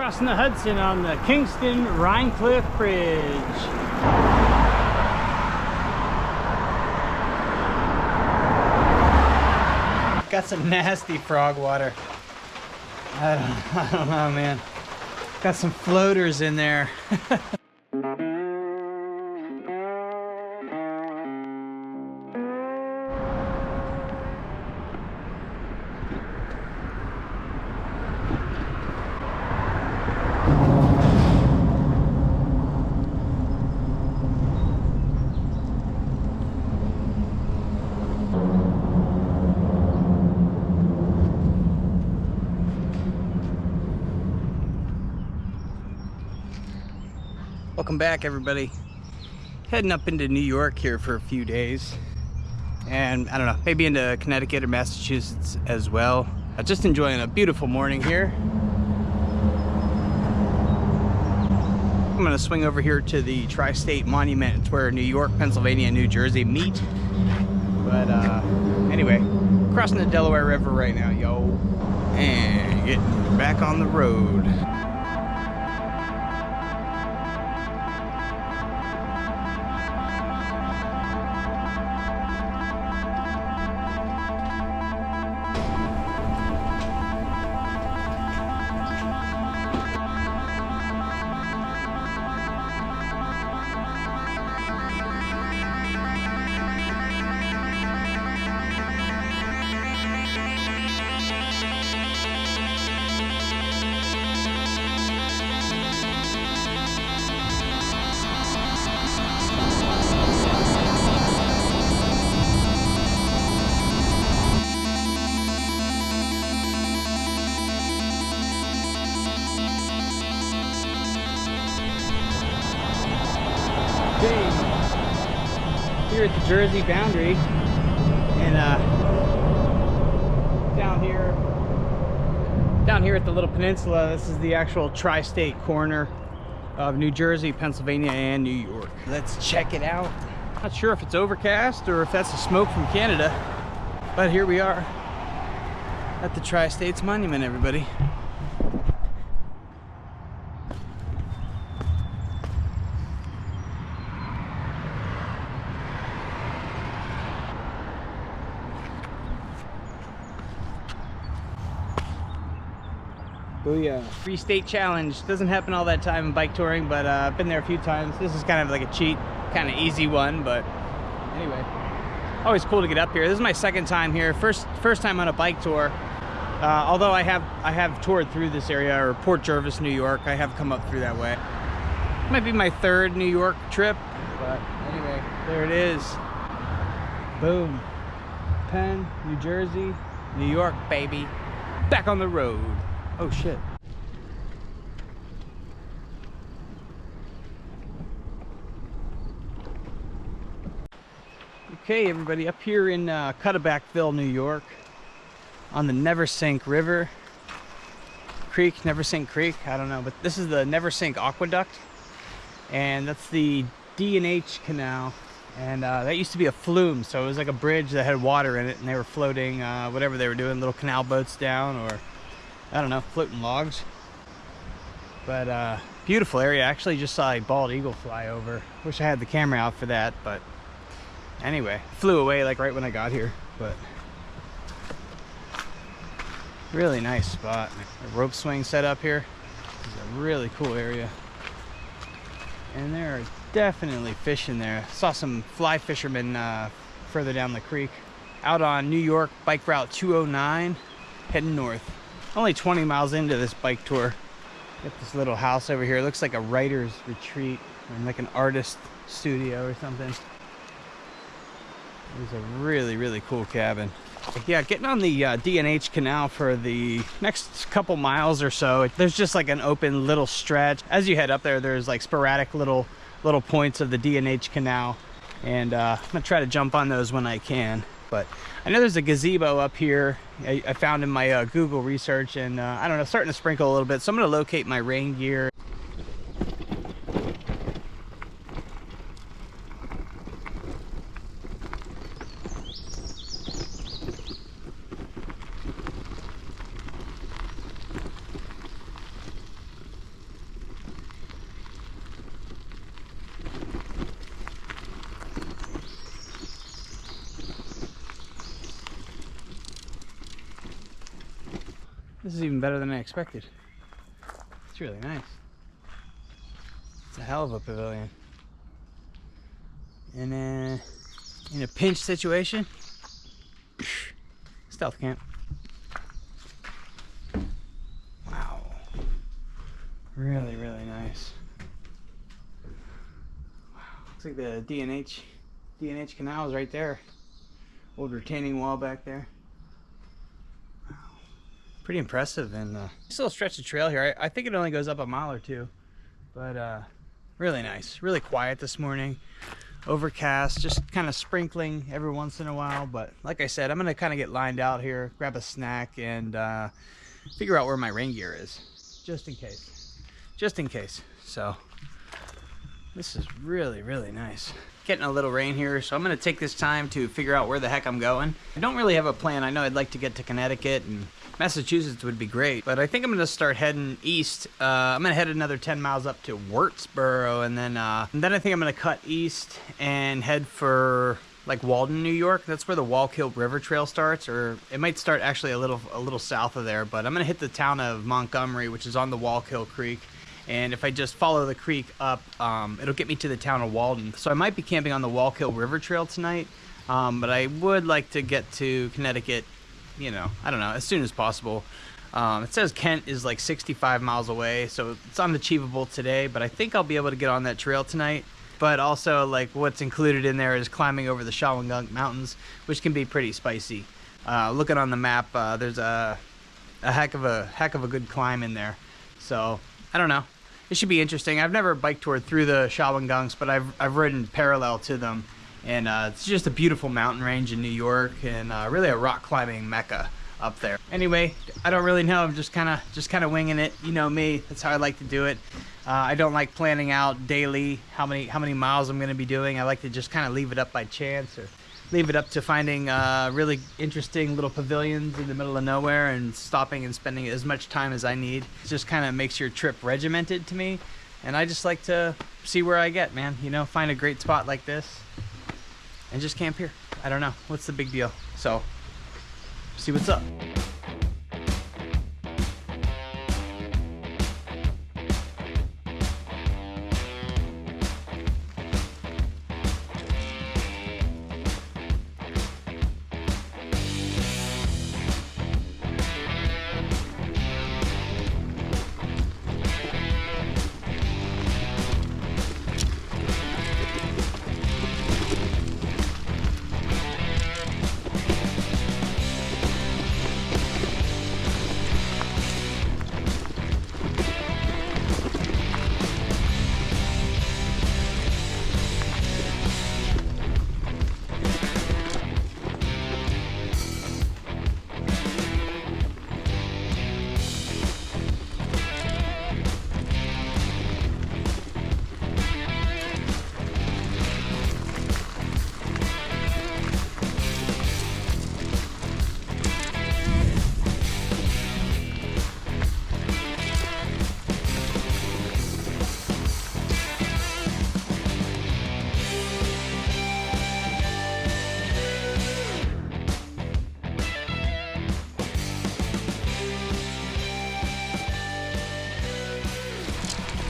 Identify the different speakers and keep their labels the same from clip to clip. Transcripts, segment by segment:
Speaker 1: Crossing the Hudson on the Kingston Rhinecliff Bridge. Got some nasty frog water. I don't know, man. Got some floaters in there. Welcome back, everybody. Heading up into New York here for a few days, and I don't know, maybe into Connecticut or Massachusetts as well. Just enjoying a beautiful morning here. I'm gonna swing over here to the Tri-State Monument. It's where New York, Pennsylvania, and New Jersey meet. But anyway, crossing the Delaware River right now, yo, and getting back on the road. Here at the Jersey boundary, and down here at the little peninsula, this is the actual tri-state corner of New Jersey, Pennsylvania, and New York. Let's check it out. Not sure if it's overcast or if that's the smoke from Canada, but here we are at the Tri-States Monument, everybody. Booyah. Free state challenge. Doesn't happen all that time in bike touring, but I've been there a few times. This is kind of like a cheat, kind of easy one, but anyway. Always cool to get up here. This is my second time here. First time on a bike tour. Although I have toured through this area, or Port Jervis, New York. I have come up through that way. Might be my third New York trip, but anyway, there it is. Boom. Penn, New Jersey, New York, baby. Back on the road. Oh shit. Okay, everybody, up here in Cutterbackville, New York, on the Neversink River. Creek, Neversink Creek, I don't know, but this is the Neversink Aqueduct, and that's the D&H Canal, and that used to be a flume, so it was like a bridge that had water in it, and they were floating whatever they were doing, little canal boats down, or I don't know, floating logs. But beautiful area. I actually just saw a bald eagle fly over. Wish I had the camera out for that, but anyway, flew away like right when I got here. But really nice spot. A rope swing set up here. This is a really cool area. And there are definitely fish in there. Saw some fly fishermen further down the creek. Out on New York Bike Route 209, heading north. Only 20 miles into this bike tour. Got this little house over here. It looks like a writer's retreat, or like an artist studio or something. It's a really, really cool cabin. Yeah, getting on the D&H Canal for the next couple miles or so. There's just like an open little stretch. As you head up there, there's like sporadic little points of the D&H Canal, and I'm gonna try to jump on those when I can. But I know there's a gazebo up here I found in my Google research, and I don't know, starting to sprinkle a little bit, so I'm gonna locate my rain gear. This is even better than I expected. It's really nice. It's a hell of a pavilion. And then in a pinch situation, stealth camp. Wow. Really, really nice. Wow. Looks like the D&H Canal is right there. Old retaining wall back there. Wow. Pretty impressive. And this little stretch of trail here, I think it only goes up a mile or two. But really nice. Really quiet this morning. Overcast, just kind of sprinkling every once in a while, but like I said, I'm gonna kind of get lined out here, grab a snack, and figure out where my rain gear is, just in case. So this is really, really nice. Getting a little rain here, so I'm gonna take this time to figure out where the heck I'm going. I don't really have a plan. I know I'd like to get to Connecticut, and Massachusetts would be great, but I think I'm gonna start heading east. I'm gonna head another 10 miles up to Wurtsboro, and then I think I'm gonna cut east and head for like Walden, New York. That's where the Walkill River Trail starts, or it might start actually a little south of there. But I'm gonna hit the town of Montgomery, which is on the Walkill Creek. And if I just follow the creek up, it'll get me to the town of Walden. So I might be camping on the Walkill River Trail tonight, but I would like to get to Connecticut, you know, I don't know, as soon as possible. It says Kent is like 65 miles away, so it's unachievable today, but I think I'll be able to get on that trail tonight. But also, like, what's included in there is climbing over the Shawangunk Mountains, which can be pretty spicy. Looking on the map, there's a heck of a good climb in there. So I don't know. It should be interesting. I've never bike toured through the Shawangunks, but I've ridden parallel to them, and it's just a beautiful mountain range in New York, and really a rock climbing mecca up there. Anyway, I don't really know. I'm just kind of winging it. You know me. That's how I like to do it. I don't like planning out daily how many miles I'm going to be doing. I like to just kind of leave it up by chance, or leave it up to finding really interesting little pavilions in the middle of nowhere and stopping and spending as much time as I need. It just kind of makes your trip regimented to me, and I just like to see where I get, man. You know, find a great spot like this and just camp here. I don't know. What's the big deal? So, see what's up.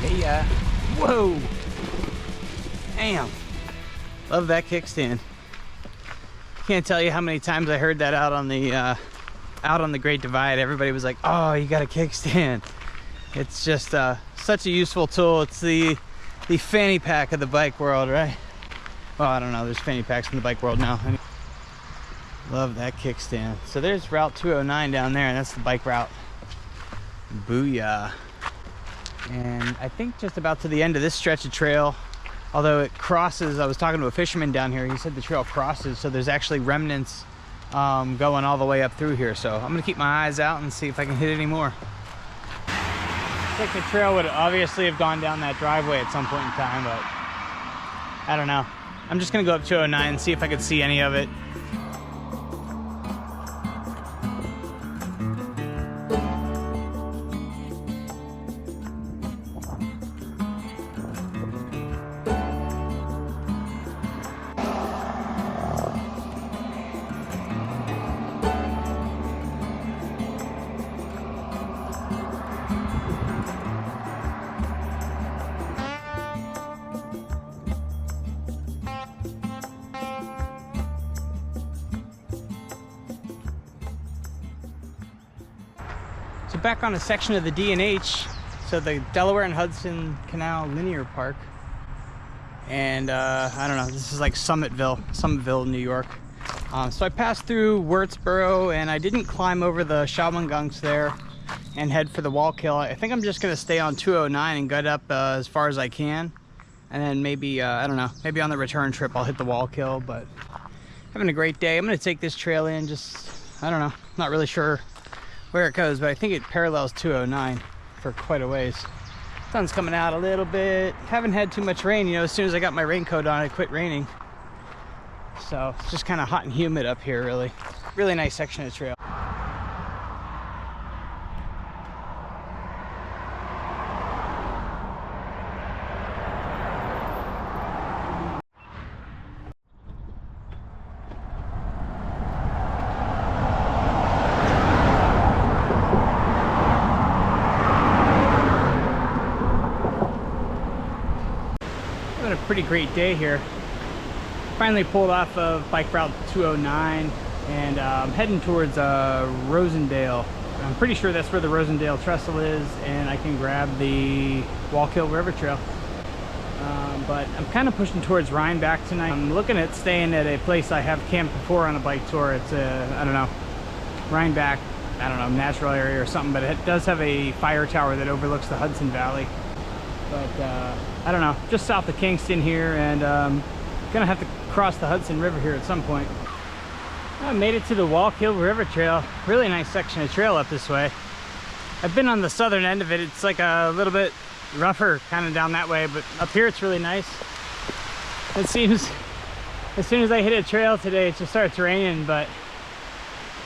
Speaker 1: Hey, whoa! Damn! Love that kickstand. Can't tell you how many times I heard that out on the Great Divide. Everybody was like, "Oh, you got a kickstand." It's just such a useful tool. It's the fanny pack of the bike world, right? Well, I don't know. There's fanny packs in the bike world now. Love that kickstand. So there's Route 209 down there, and that's the bike route. Booyah! And I think just about to the end of this stretch of trail, although it crosses, I was talking to a fisherman down here, he said the trail crosses, so there's actually remnants going all the way up through here. So I'm gonna keep my eyes out and see if I can hit any more. I think the trail would obviously have gone down that driveway at some point in time, but I don't know. I'm just gonna go up 209 and see if I could see any of it. back on a section of the D&H, so the Delaware and Hudson Canal Linear Park. And I don't know, this is like Summitville, New York. So I passed through Wurtsboro, and I didn't climb over the Shawmangunks there and head for the Walkill. I think I'm just gonna stay on 209 and gut up as far as I can. And then maybe, I don't know, maybe on the return trip I'll hit the Walkill, but having a great day. I'm gonna take this trail in, just, I don't know, not really sure where it goes, but I think it parallels 209 for quite a ways. Sun's coming out a little bit. Haven't had too much rain, you know, as soon as I got my raincoat on, it quit raining. So it's just kind of hot and humid up here, really. Really nice section of trail. Having a pretty great day here. Finally pulled off of bike route 209 and I'm heading towards Rosendale. I'm pretty sure that's where the Rosendale Trestle is, and I can grab the Walkill River Trail. But I'm kind of pushing towards Rhinebeck tonight. I'm looking at staying at a place I have camped before on a bike tour. It's a, I don't know, Rhinebeck, I don't know, natural area or something, but it does have a fire tower that overlooks the Hudson Valley. But I don't know, just south of Kingston here, and gonna have to cross the Hudson River here at some point. I made it to the Walkill River Trail. Really nice section of trail up this way. I've been on the southern end of it. It's like a little bit rougher kind of down that way, but up here it's really nice. It seems as soon as I hit a trail today it just starts raining, but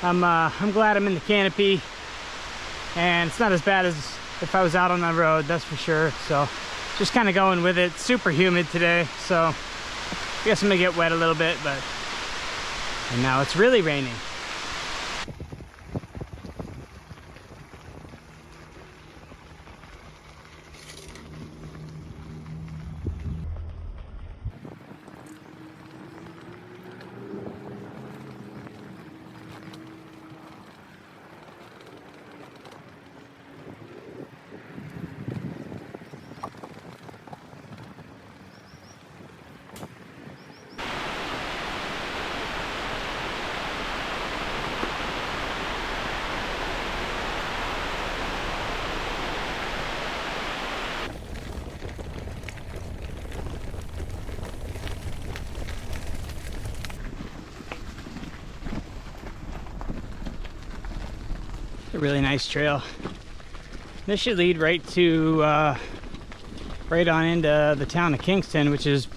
Speaker 1: I'm glad I'm in the canopy, and it's not as bad as if I was out on the road, that's for sure. So just kind of going with it. Super humid today, so I guess I'm gonna get wet a little bit, but and now it's really raining. A really nice trail. This should lead right to right on into the town of Kingston, which is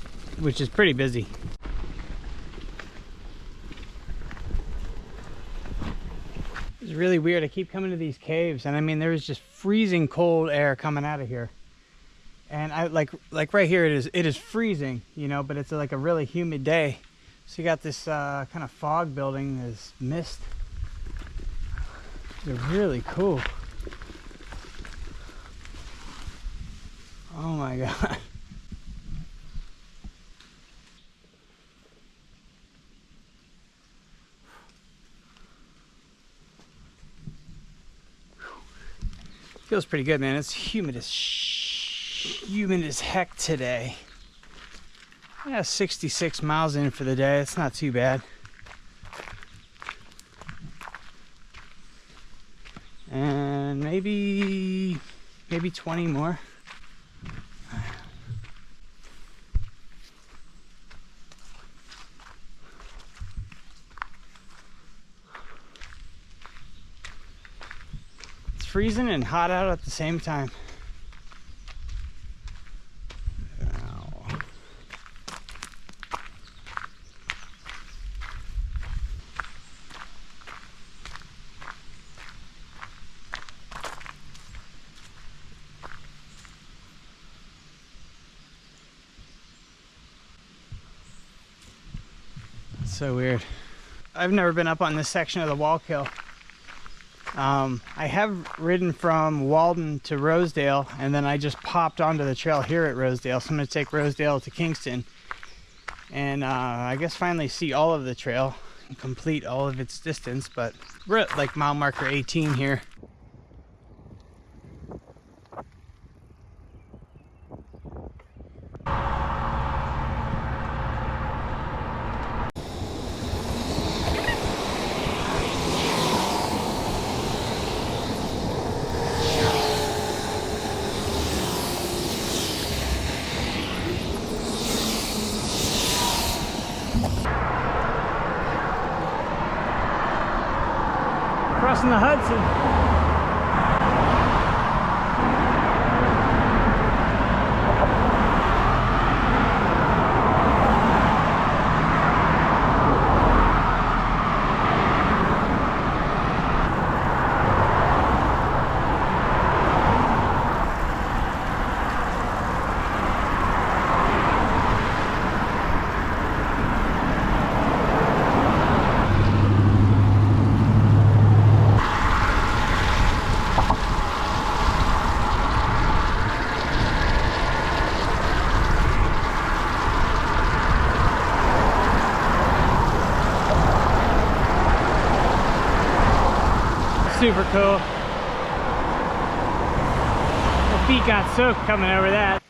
Speaker 1: pretty busy. It's really weird. I keep coming to these caves, and I mean there is just freezing cold air coming out of here. And I like right here it is freezing, you know, but it's like a really humid day. So you got this kind of fog building, this mist. They're really cool. Oh my god. Feels pretty good, man. It's humid as heck today. Yeah, 66 miles in for the day. It's not too bad. And maybe 20 more. It's freezing and hot out at the same time. So weird. I've never been up on this section of the Walkill. I have ridden from Walden to Rosedale, and then I just popped onto the trail here at Rosedale. So I'm going to take Rosedale to Kingston, and I guess finally see all of the trail and complete all of its distance. But we're at like mile marker 18 here.
Speaker 2: crossing the Hudson. Super cool. My feet got soaked coming over that.